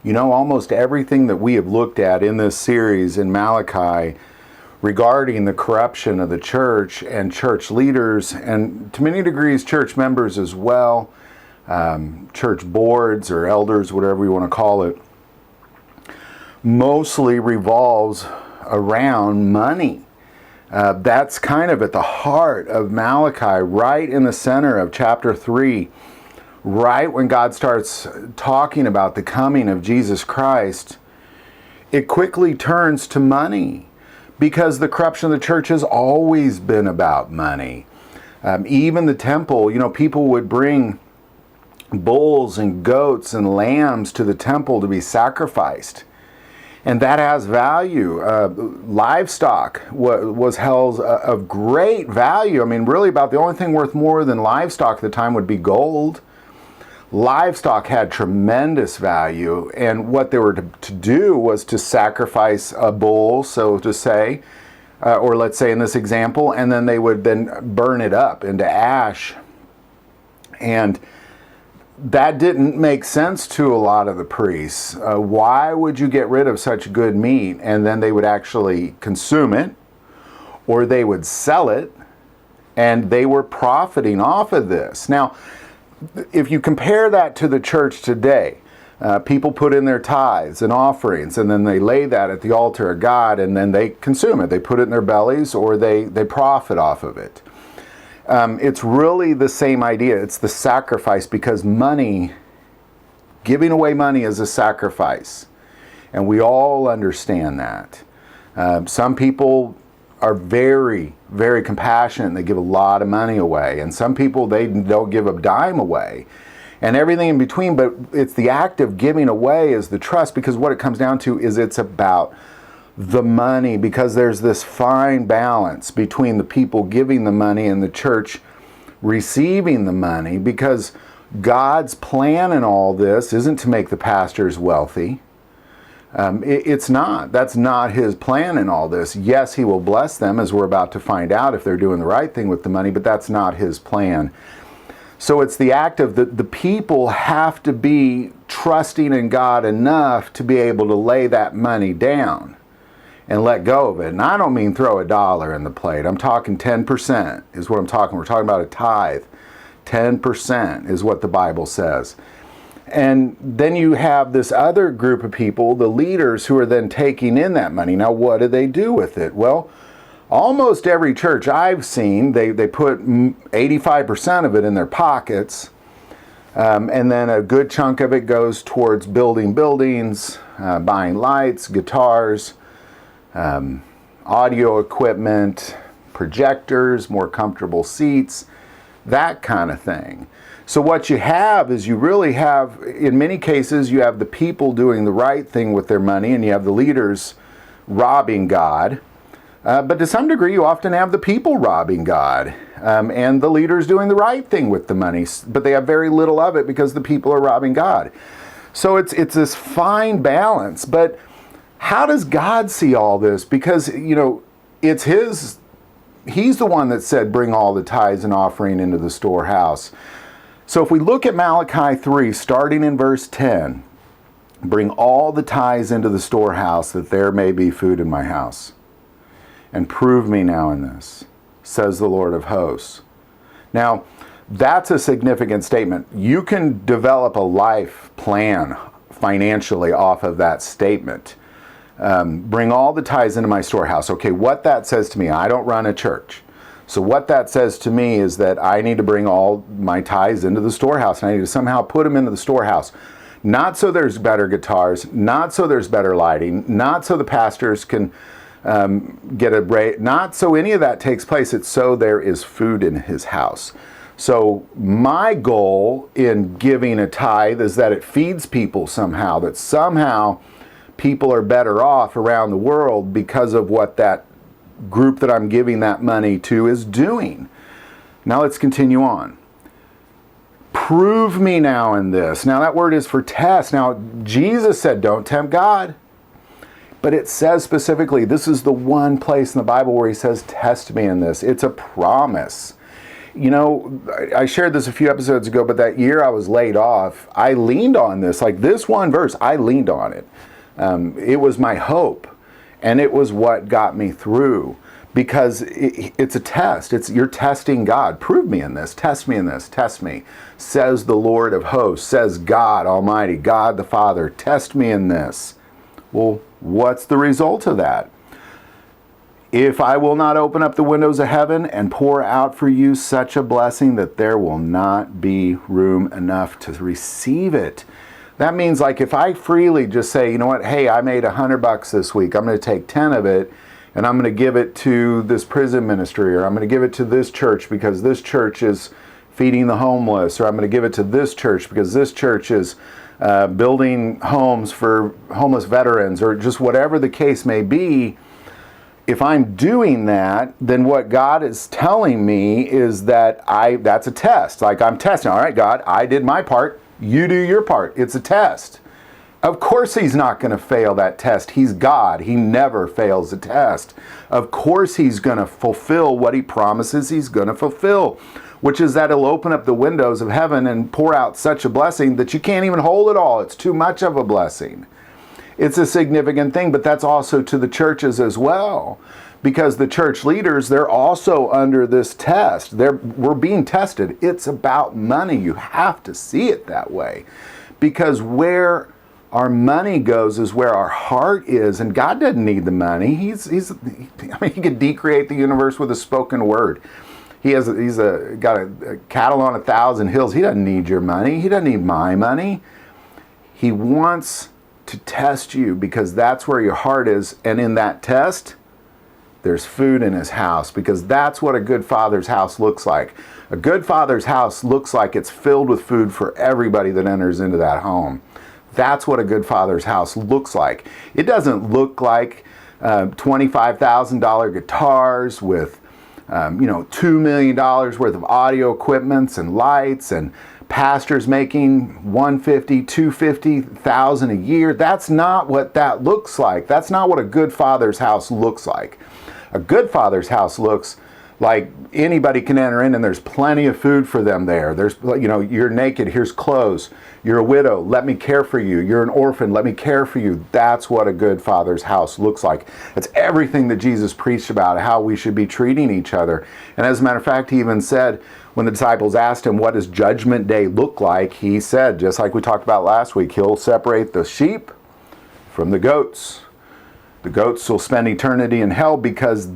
You know, almost everything that we have looked at in this series in Malachi regarding the corruption of the church and church leaders, and to many degrees church members as well, church boards or elders, whatever you want to call it, mostly revolves around money. That's kind of at the heart of Malachi, right in the center of chapter 3. Right when God starts talking about the coming of Jesus Christ, it quickly turns to money, because the corruption of the church has always been about money. Even the temple, you know, people would bring bulls and goats and lambs to the temple to be sacrificed. And that has value. Livestock was held of great value. I mean, really about the only thing worth more than livestock at the time would be gold. Livestock had tremendous value, and what they were to do was to sacrifice a bull, so to say, or let's say in this example, and then they would then burn it up into ash. And that didn't make sense to a lot of the priests. Why would you get rid of such good meat? And then they would actually consume it, or they would sell it, and they were profiting off of this. Now, if you compare that to the church today, people put in their tithes and offerings, and then they lay that at the altar of God, and then they consume it. They put it in their bellies, or they profit off of it. It's really the same idea. It's the sacrifice, because money, giving away money is a sacrifice. And we all understand that. Some people are very, very compassionate, and they give a lot of money away. And some people, they don't give a dime away. And everything in between, but it's the act of giving away is the trust, because what it comes down to is it's about the money, because there's this fine balance between the people giving the money and the church receiving the money, because God's plan in all this isn't to make the pastors wealthy. It's not. That's not His plan in all this. Yes, He will bless them, as we're about to find out, if they're doing the right thing with the money, but that's not His plan. So it's the act of the people have to be trusting in God enough to be able to lay that money down and let go of it. And I don't mean throw $1 in the plate. I'm talking 10% is what I'm talking. We're talking about a tithe. 10% is what the Bible says. And then you have this other group of people, the leaders, who are then taking in that money. Now, what do they do with it? Well, almost every church I've seen, they put 85% of it in their pockets, and then a good chunk of it goes towards building buildings, buying lights, guitars, audio equipment, projectors, more comfortable seats, that kind of thing. So what you have is, you really have, in many cases, you have the people doing the right thing with their money, and you have the leaders robbing God. But to some degree, you often have the people robbing God, and the leaders doing the right thing with the money, but they have very little of it because the people are robbing God. So it's this fine balance. But how does God see all this? Because, you know, it's He's the one that said, bring all the tithes and offering into the storehouse. So if we look at Malachi 3, starting in verse 10, bring all the tithes into the storehouse, that there may be food in my house. And prove me now in this, says the Lord of hosts. Now, that's a significant statement. You can develop a life plan financially off of that statement. Bring all the tithes into my storehouse. Okay, what that says to me, I don't run a church. So what that says to me is that I need to bring all my tithes into the storehouse, and I need to somehow put them into the storehouse. Not so there's better guitars, not so there's better lighting, not so the pastors can get a break, not so any of that takes place. It's so there is food in His house. So my goal in giving a tithe is that it feeds people somehow, that somehow people are better off around the world because of what that group that I'm giving that money to is doing. Now let's continue on. Prove me now in this. Now that word is for test. Now Jesus said, don't tempt God. But it says specifically, this is the one place in the Bible where He says, test me in this. It's a promise. I shared this a few episodes ago, but that year I was laid off, I leaned on this. Like this one verse, I leaned on it. It was my hope, and it was what got me through. Because it's a test. You're testing God. Prove me in this. Test me in this. Test me. Says the Lord of hosts. Says God Almighty. God the Father. Test me in this. Well, what's the result of that? If I will not open up the windows of heaven and pour out for you such a blessing that there will not be room enough to receive it. That means like if I freely just say, you know what, hey, I made $100 this week. I'm going to take 10 of it. And I'm going to give it to this prison ministry, or I'm going to give it to this church because this church is feeding the homeless, or I'm going to give it to this church because this church is building homes for homeless veterans, or just whatever the case may be. If I'm doing that, then what God is telling me is that that's a test. Like I'm testing. All right, God, I did my part. You do your part. It's a test. Of course he's not going to fail that test. He's God. He never fails a test. Of course he's going to fulfill what he promises he's going to fulfill, which is that he'll open up the windows of heaven and pour out such a blessing that you can't even hold it all. It's too much of a blessing. It's a significant thing, but that's also to the churches as well. Because the church leaders, they're also under this test. We're being tested. It's about money. You have to see it that way. Because where our money goes is where our heart is, and God doesn't need the money. He could decreate the universe with a spoken word. He's got a cattle on 1,000 hills. He doesn't need your money. He doesn't need my money. He wants to test you because that's where your heart is, and in that test, there's food in his house, because that's what a good father's house looks like. A good father's house looks like it's filled with food for everybody that enters into that home. That's what a good father's house looks like. It doesn't look like $25,000 guitars with $2 million worth of audio equipments and lights, and pastors making $150,000, $250,000 a year. That's not what that looks like. That's not what a good father's house looks like. A good father's house looks like anybody can enter in, and there's plenty of food for them there. There's, you're naked, here's clothes. You're a widow, let me care for you. You're an orphan, let me care for you. That's what a good father's house looks like. It's everything that Jesus preached about, how we should be treating each other. And as a matter of fact, he even said, when the disciples asked him, what does Judgment Day look like? He said, just like we talked about last week, he'll separate the sheep from the goats. The goats will spend eternity in hell because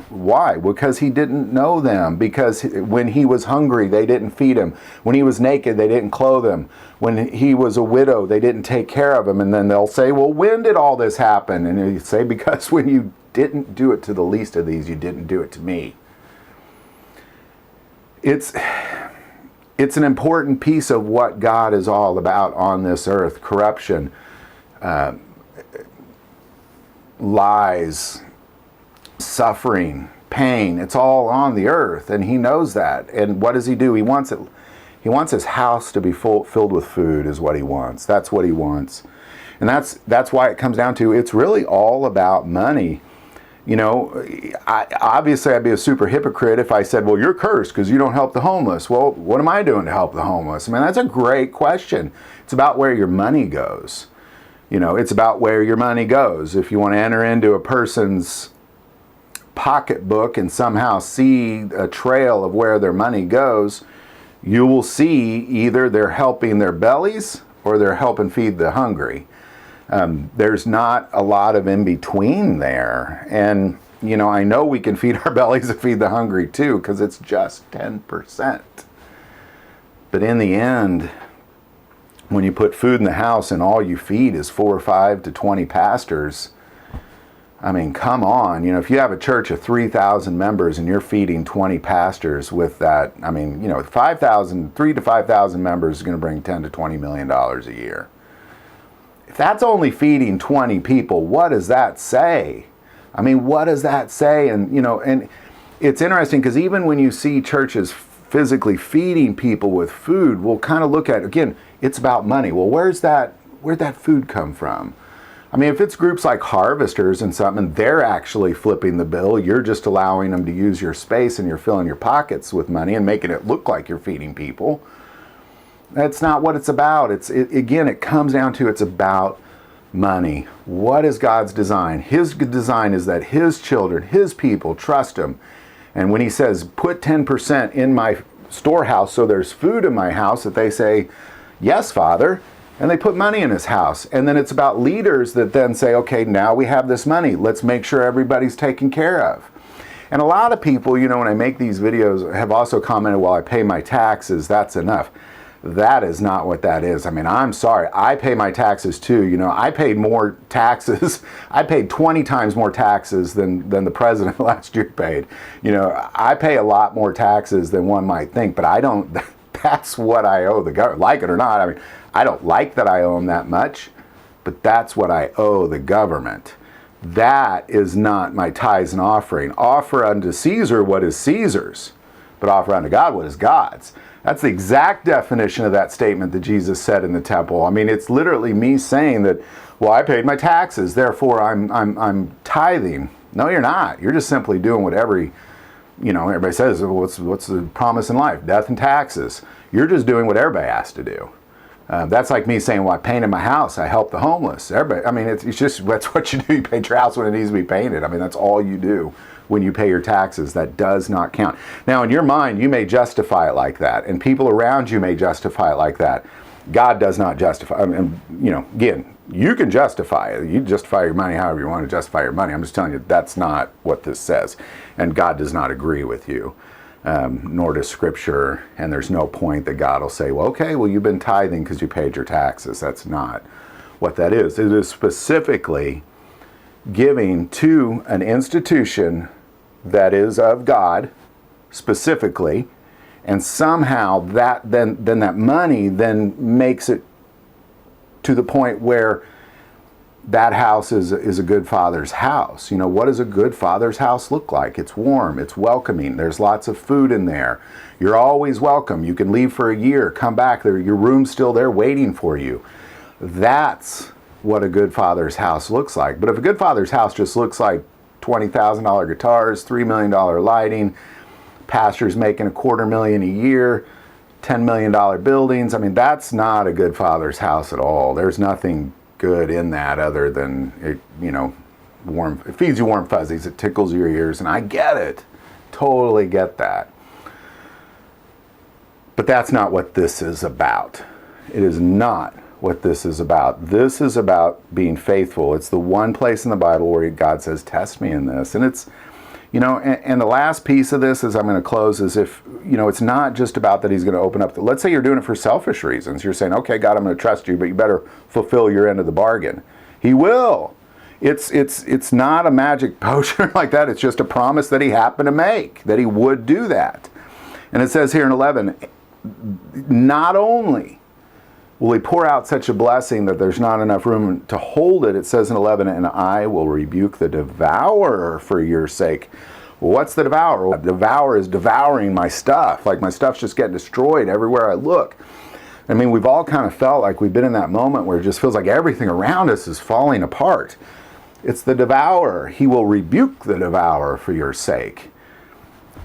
why? Because he didn't know them. Because when he was hungry, they didn't feed him. When he was naked, they didn't clothe him. When he was a widow, they didn't take care of him. And then they'll say, well, when did all this happen? And he'll say, because when you didn't do it to the least of these, you didn't do it to me. It's an important piece of what God is all about on this earth. Corruption, lies, suffering, pain. It's all on the earth, and he knows that. And what does he do? He wants his house to be filled with food is what he wants. That's what he wants. And that's why it comes down to, it's really all about money. Obviously I'd be a super hypocrite if I said, well, you're cursed because you don't help the homeless. Well, what am I doing to help the homeless? I mean, that's a great question. It's about where your money goes. It's about where your money goes. If you want to enter into a person's pocketbook and somehow see a trail of where their money goes, you will see either they're helping their bellies or they're helping feed the hungry. There's not a lot of in between there. And, I know we can feed our bellies and feed the hungry too, because it's just 10%. But in the end, when you put food in the house and all you feed is 4 or 5 to 20 pastors, I mean, come on. If you have a church of 3,000 members and you're feeding 20 pastors with that, I mean, 3 to 5,000 members is going to bring $10 to $20 million a year. If that's only feeding 20 people, what does that say? I mean, what does that say? And, and it's interesting because even when you see churches physically feeding people with food, we'll kind of look at, again, it's about money. Well, where'd that food come from? I mean, if it's groups like harvesters and something, they're actually flipping the bill. You're just allowing them to use your space and you're filling your pockets with money and making it look like you're feeding people. That's not what it's about. Again, it comes down to it's about money. What is God's design? His design is that his children, his people, trust him. And when he says, put 10% in my storehouse so there's food in my house, that they say, yes, Father. And they put money in his house. And then it's about leaders that then say, okay, now we have this money. Let's make sure everybody's taken care of. And a lot of people, you know, when I make these videos, have also commented, well, I pay my taxes, that's enough. That is not what that is. I mean, I'm sorry. I pay my taxes too. You know, I paid more taxes. I paid 20 times more taxes than the president last year paid. You know, I pay a lot more taxes than one might think, but I don't, that's what I owe the government, like it or not. I mean, I don't like that I owe them that much, but that's what I owe the government. That is not my tithes and offering. Offer unto Caesar what is Caesar's, but offer unto God what is God's. That's the exact definition of that statement that Jesus said in the temple. I mean, it's literally me saying that, well, I paid my taxes, therefore I'm tithing. No, you're not. You're just simply doing what everybody says, what's the promise in life? Death and taxes. You're just doing what everybody has to do. That's like me saying, well, I painted my house, I help the homeless. Everybody, I mean, it's just, that's what you do. You paint your house when it needs to be painted. I mean, that's all you do when you pay your taxes. That does not count. Now, in your mind, you may justify it like that, and people around you may justify it like that. God does not justify. I mean, you know, again, you can justify it. You justify your money however you want to justify your money. I'm just telling you, that's not what this says. And God does not agree with you. Nor does Scripture, and there's no point that God will say, well, okay, well, you've been tithing because you paid your taxes. That's not what that is. It is specifically giving to an institution that is of God, specifically, and somehow that then that money then makes it to the point where that house is a good father's house. You know, what does a good father's house look like? It's warm, it's welcoming, there's lots of food in there. You're always welcome. You can leave for a year, come back, your room's still there waiting for you. That's what a good father's house looks like. But if a good father's house just looks like $20,000 guitars, $3 million lighting, pastors making $250,000 a year, $10 million buildings, I mean, that's not a good father's house at all. There's nothing good in that other than it, you know, it feeds you warm fuzzies, it tickles your ears, and I get it, totally get that. But that's not what this is about. It is not what this is about. This is about being faithful. It's the one place in the Bible where God says, test me in this. And it's, you know, and the last piece of this, as I'm going to close, is if, you know, it's not just about that he's going to open up. Let's say you're doing it for selfish reasons. You're saying, okay, God, I'm going to trust you, but you better fulfill your end of the bargain. He will. It's not a magic potion like that. It's just a promise that he happened to make, that he would do that. And it says here in 11, not only will he pour out such a blessing that there's not enough room to hold it, it says in 11, and I will rebuke the devourer for your sake. Well, what's the devourer? Well, the devourer is devouring my stuff. Like my stuff's just getting destroyed everywhere I look. I mean, we've all kind of felt like we've been in that moment where it just feels like everything around us is falling apart. It's the devourer. He will rebuke the devourer for your sake.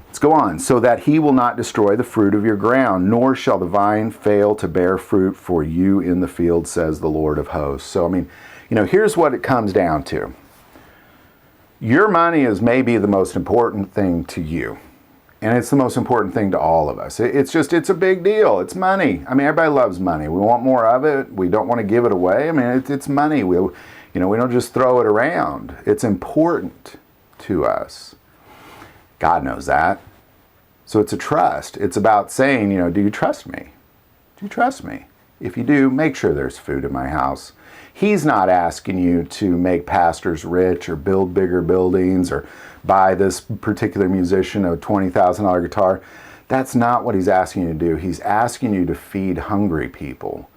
Let's go on. So that he will not destroy the fruit of your ground, nor shall the vine fail to bear fruit for you in the field, says the Lord of hosts. So, I mean, you know, here's what it comes down to. Your money is maybe the most important thing to you. And it's the most important thing to all of us. It's a big deal. It's money. I mean, everybody loves money. We want more of it. We don't want to give it away. I mean, it's money. We don't just throw it around. It's important to us. God knows that. So it's a trust. It's about saying, you know, do you trust me? Do you trust me? If you do, make sure there's food in my house. He's not asking you to make pastors rich or build bigger buildings or buy this particular musician a $20,000 guitar. That's not what he's asking you to do. He's asking you to feed hungry people.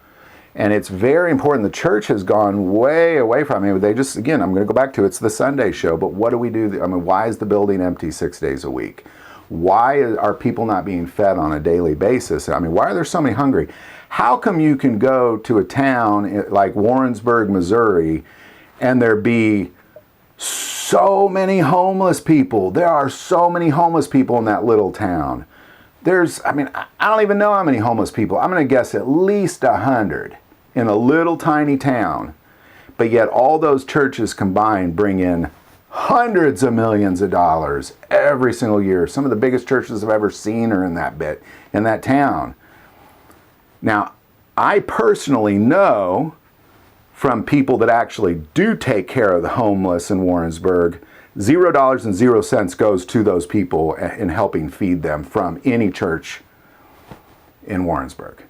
And it's very important. The church has gone way away from it. They just, again, I'm going to go back to it's the Sunday show, but what do we do? I mean, why is the building empty 6 days a week? Why are people not being fed on a daily basis? I mean, why are there so many hungry? How come you can go to a town like Warrensburg, Missouri, and there be so many homeless people. There are so many homeless people in that little town. I don't even know how many homeless people. I'm going to guess at least 100 in a little tiny town. But yet all those churches combined bring in hundreds of millions of dollars every single year. Some of the biggest churches I've ever seen are in that town. Now, I personally know from people that actually do take care of the homeless in Warrensburg, $0 goes to those people in helping feed them from any church in Warrensburg.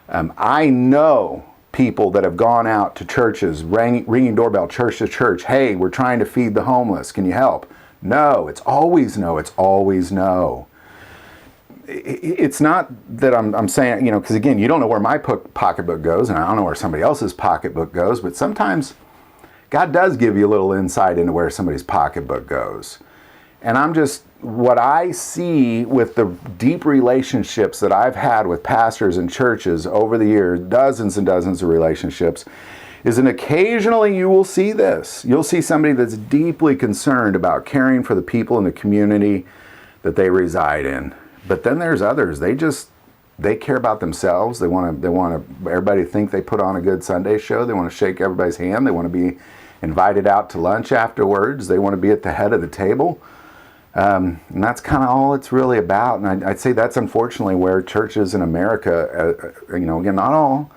I know people that have gone out to churches, ringing doorbell, church to church. Hey, we're trying to feed the homeless. Can you help? No, it's always no. It's always no. It's not that I'm saying, because again, you don't know where my pocketbook goes, and I don't know where somebody else's pocketbook goes, but sometimes God does give you a little insight into where somebody's pocketbook goes. And what I see with the deep relationships that I've had with pastors and churches over the years, dozens and dozens of relationships, is that occasionally you will see this. You'll see somebody that's deeply concerned about caring for the people in the community that they reside in. But then there's others. They care about themselves. They want everybody to think they put on a good Sunday show. They want to shake everybody's hand. They want to be invited out to lunch afterwards. They want to be at the head of the table. And that's kind of all it's really about. And I'd say that's unfortunately where churches in America, again, not all,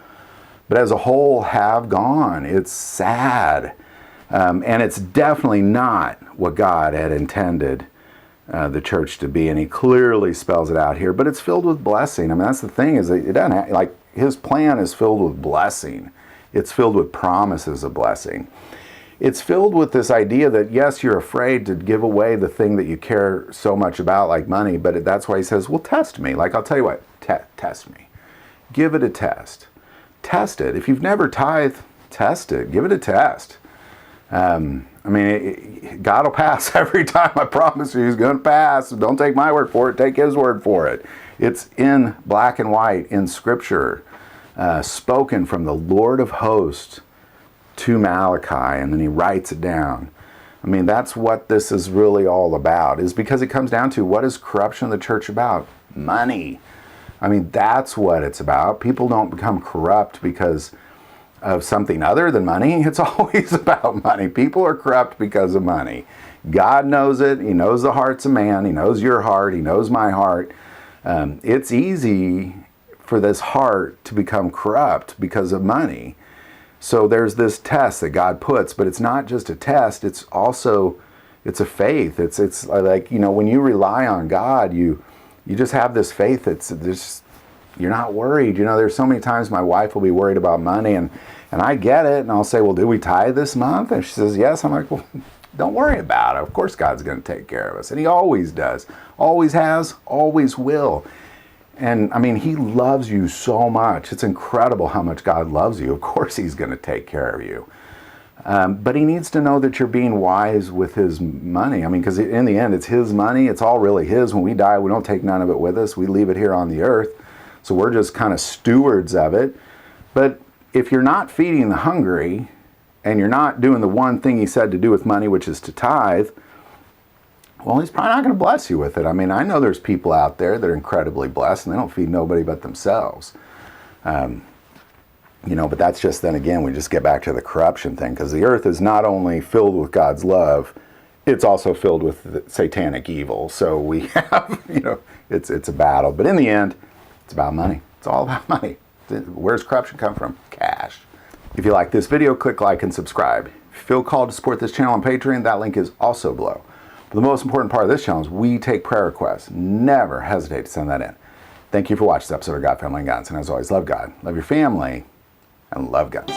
but as a whole have gone. It's sad. And it's definitely not what God had intended the church to be, and he clearly spells it out here, but it's filled with blessing. I mean, that's the thing, is that it doesn't his plan is filled with blessing. It's filled with promises of blessing. It's filled with this idea that, yes, you're afraid to give away the thing that you care so much about, like money, but that's why he says, well, test me. I'll tell you what, test me. Give it a test. Test it. If you've never tithed, test it. Give it a test. God will pass every time. I promise you, he's going to pass. Don't take my word for it. Take his word for it. It's in black and white in Scripture, spoken from the Lord of hosts to Malachi, and then he writes it down. That's what this is really all about, is because it comes down to, what is corruption of the church about? Money. That's what it's about. People don't become corrupt because of something other than money. It's always about money. People are corrupt because of money. God knows it. He knows the hearts of man. He knows your heart. He knows my heart. It's easy for this heart to become corrupt because of money. So there's this test that God puts, but it's not just a test. It's a faith. It's like, when you rely on God, you just have this faith. You're not worried. There's so many times my wife will be worried about money, and I get it, and I'll say, well, did we tithe this month? And she says, yes. I'm like, well, don't worry about it. Of course God's going to take care of us. And he always does. Always has, always will. And he loves you so much. It's incredible how much God loves you. Of course he's going to take care of you. But he needs to know that you're being wise with his money. Because in the end, it's his money. It's all really his. When we die, we don't take none of it with us. We leave it here on the earth. So we're just kind of stewards of it. But if you're not feeding the hungry, and you're not doing the one thing he said to do with money, which is to tithe, well, he's probably not going to bless you with it. I know there's people out there that are incredibly blessed, and they don't feed nobody but themselves. But that's just, then again, we just get back to the corruption thing, because the earth is not only filled with God's love, it's also filled with satanic evil. So we have, it's a battle. But in the end, it's about money. It's all about money. Where's corruption come from? Cash. If you like this video, click like and subscribe. If you feel called to support this channel on Patreon, that link is also below. But the most important part of this channel is we take prayer requests. Never hesitate to send that in. Thank you for watching this episode of God, Family, and Guns. And as always, love God, love your family, and love guns.